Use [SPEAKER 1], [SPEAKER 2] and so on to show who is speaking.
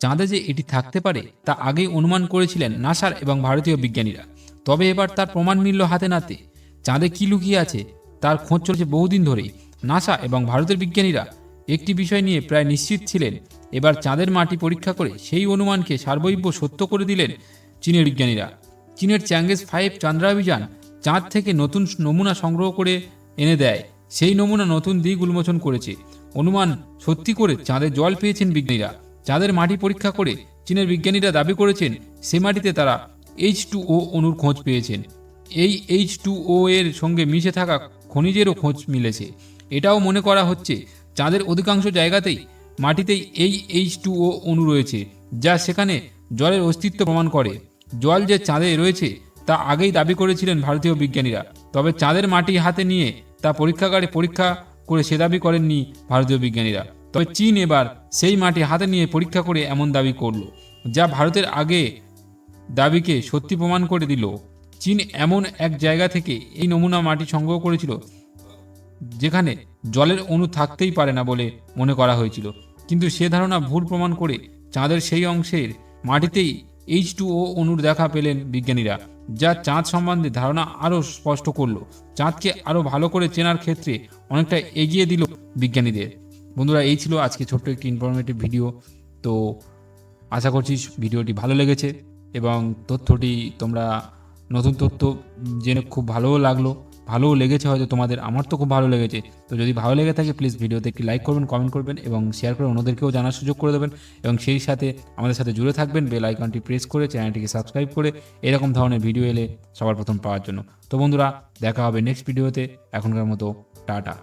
[SPEAKER 1] চাঁদে যে এটি থাকতে পারে তা আগেই অনুমান করেছিলেন নাসার এবং ভারতীয় বিজ্ঞানীরা। তবে এবার তার প্রমাণ মিলল হাতে নাতে। চাঁদে কি লুকিয়ে আছে তার খোঁজ চলছে বহুদিন ধরেই। নাসা এবং ভারতের বিজ্ঞানীরা একটি বিষয় নিয়ে প্রায় নিশ্চিত ছিলেন। এবার চাঁদের মাটি পরীক্ষা করে সেই অনুমানকে সার্বৈব সত্য করে দিলেন চীনের বিজ্ঞানীরা। চীনের চ্যাঙ্গেস 5 চন্দ্রাভিযান চাঁদ থেকে নতুন নমুনা সংগ্রহ করে এনে দেয়। সেই নমুনা নতুন দিক উন্মোচন করেছে। অনুমান সত্যি করে চাঁদে জল পেয়েছেন বিজ্ঞানীরা। চাঁদের মাটি পরীক্ষা করে চীনের বিজ্ঞানীরা দাবি করেছেন সে মাটিতে তারা H2O অণুর খোঁজ পেয়েছেন। এই H2O এর সঙ্গে মিশে থাকা খনিজেরও খোঁজ মিলেছে। এটাও মনে করা হচ্ছে চাঁদের অধিকাংশ জায়গাতেই মাটিতেই এই H2O অণু রয়েছে, যা সেখানে জলের অস্তিত্ব প্রমাণ করে। জল যে চাঁদে রয়েছে তা আগেই দাবি করেছিলেন ভারতীয় বিজ্ঞানীরা। তবে চাঁদের মাটি হাতে নিয়ে তা পরীক্ষাগারে পরীক্ষা করে সে দাবি করেননি ভারতীয় বিজ্ঞানীরা। তবে চীন এবার সেই মাটি হাতে নিয়ে পরীক্ষা করে এমন দাবি করল, যা ভারতের আগে দাবিকে সত্যি প্রমাণ করে দিল। চীন এমন এক জায়গা থেকে এই নমুনা মাটি সংগ্রহ করেছিল যেখানে জলের অণু থাকতেই পারে না বলে মনে করা হয়েছিল, কিন্তু সে ধারণা ভুল প্রমাণ করে চাঁদের সেই অংশের মাটিতেই H2O অণুর দেখা পেলেন বিজ্ঞানীরা, যা চাঁদ সম্বন্ধে ধারণা আরও স্পষ্ট করল। চাঁদকে আরও ভালো করে চেনার ক্ষেত্রে অনেকটা এগিয়ে দিল বিজ্ঞানীদের। বন্ধুরা, এই ছিল আজকে ছোট্ট একটি ইনফরমেটিভ ভিডিও। তো আশা করছি ভিডিওটি ভালো লেগেছে এবং তথ্যটি তোমরা নতুন তথ্য জেনে খুব ভালোও লাগলো, ভালোও লেগেছে হয়তো তোমাদের। আমার তো খুব ভালো লেগেছে। তো যদি ভালো লেগে থাকে প্লিজ ভিডিওতে একটি লাইক করবেন, কমেন্ট করবেন এবং শেয়ার করে অন্যদেরকেও জানার সুযোগ করে দেবেন। এবং সেই সাথে আমাদের সাথে জুড়ে থাকবেন বেল আইকনটি প্রেস করে, চ্যানেলটিকে সাবস্ক্রাইব করে এরকম ধরনের ভিডিও এলে সবার প্রথম পাওয়ার জন্য। তো বন্ধুরা, দেখা হবে নেক্সট ভিডিওতে। এখনকার মতো টাটা।